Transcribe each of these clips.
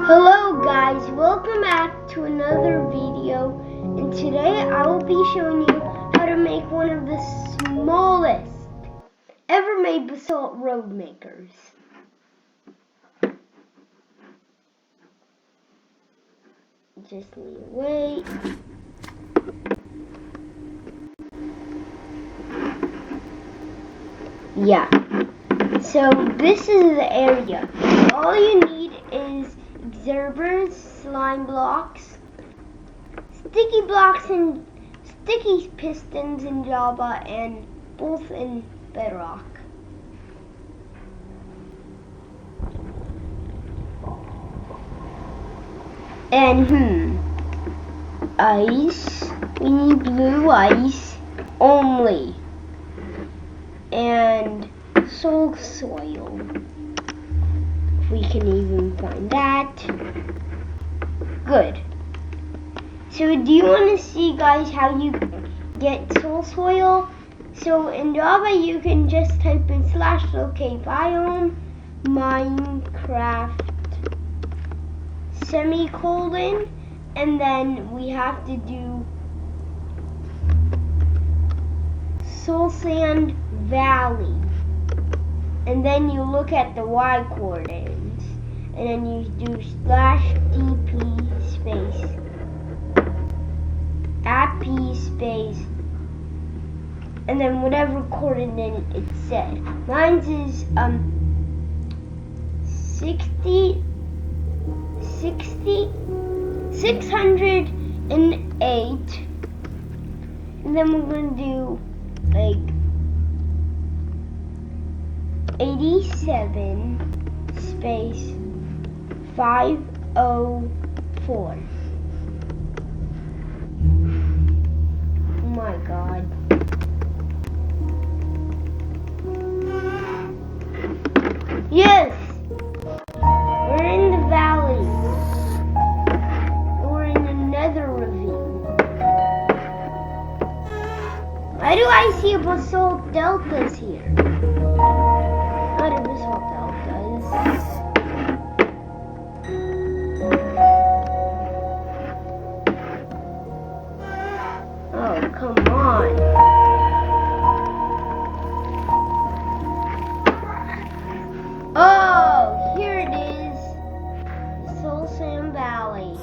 Hello guys, welcome back to another video, and today I will be showing you how to make one of the smallest ever made basalt road makers. Just wait. Yeah, so this is the area. All you need is observers, slime blocks, sticky pistons in Java, and both in Bedrock. And ice. We need blue ice only. And soil. We can even find that. Good. So do you want to see, guys, how you get soil? So in Java you can just type in /locate biome Minecraft semicolon, and then we have to do soul sand valley, and then you look at the y coordinates, and then you do /dp space at p space, and then whatever coordinate it said. Mine is 608, and then we're going to do like 87 space 504. Oh my god. Yes! We're in the valley. We're in another ravine. Why do I see basalt deltas here? Not a basalt deltas. Oh, come on. Oh, here it is. Soul Sand Valley.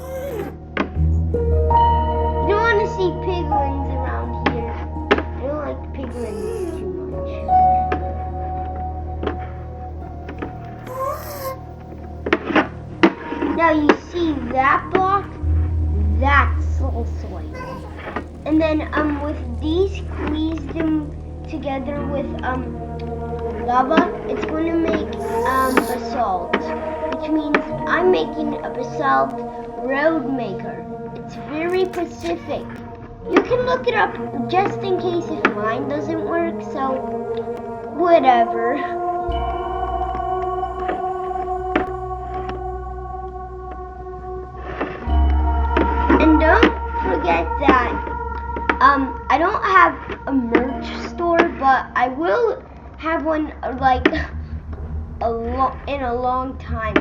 You don't want to see piglins around here. I don't like piglins too much. Now you see that block? That's soul soil. And then with these, squeeze them together with lava, it's going to make basalt, which means I'm making a basalt road maker. It's very specific. You can look it up just in case if mine doesn't work, so whatever. And don't forget that I don't have a merch store, but I will have one like in a long time,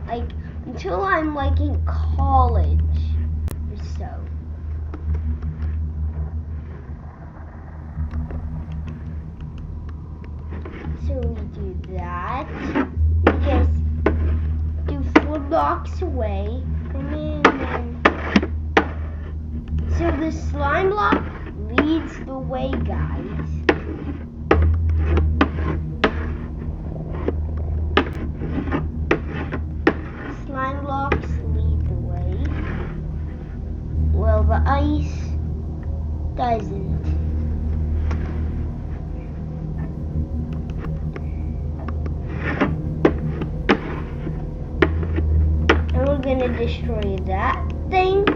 like until I'm like in college or so. So we do that. We just do 4 blocks away. Come in. So the slime block leads the way, guys. Slime blocks lead the way. Well, the ice doesn't. And we're gonna destroy that thing.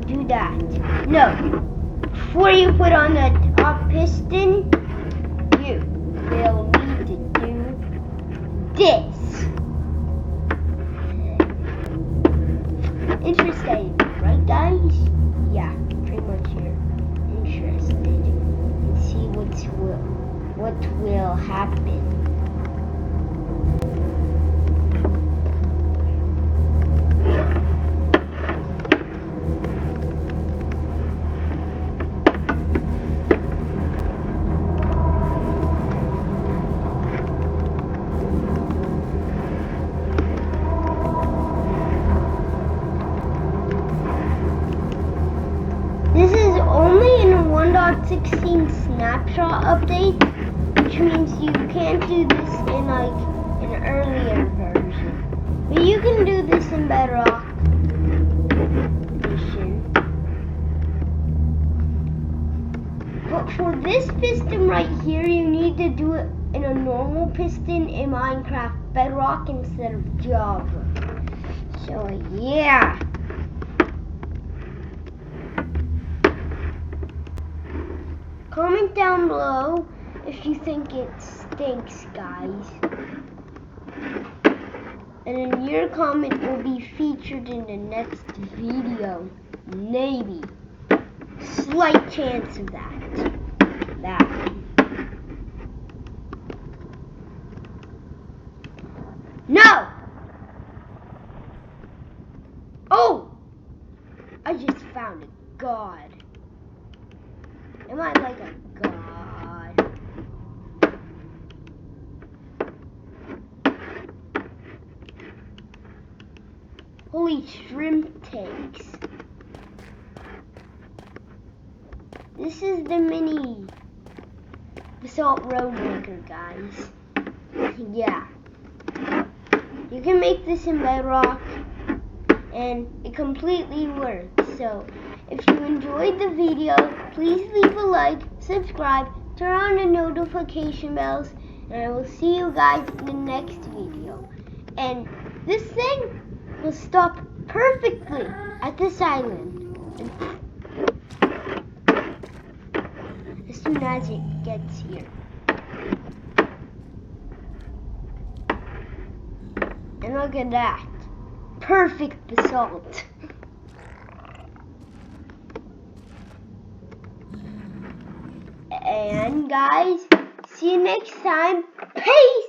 Do that. No. Before you put on the top piston, you will need to do this. Interesting, right guys? Yeah, pretty much you're interested. And see what will happen. 1 snapshot update, which means you can't do this in like an earlier version. But you can do this in Bedrock Edition. But for this piston right here, you need to do it in a normal piston in Minecraft Bedrock instead of Java. So yeah. Comment down below if you think it stinks, guys. And then your comment will be featured in the next video. Maybe. Slight chance of that. No! Oh! I just found a god. Am I like a god? Holy shrimp tanks. This is the mini basaltroad-maker, guys. Yeah. You can make this in Bedrock, and it completely works. So, if you enjoyed the video, please leave a like, subscribe, turn on the notification bells, and I will see you guys in the next video. And this thing will stop perfectly at this island as soon as it gets here. And look at that. Perfect basalt. And guys, see you next time. Peace!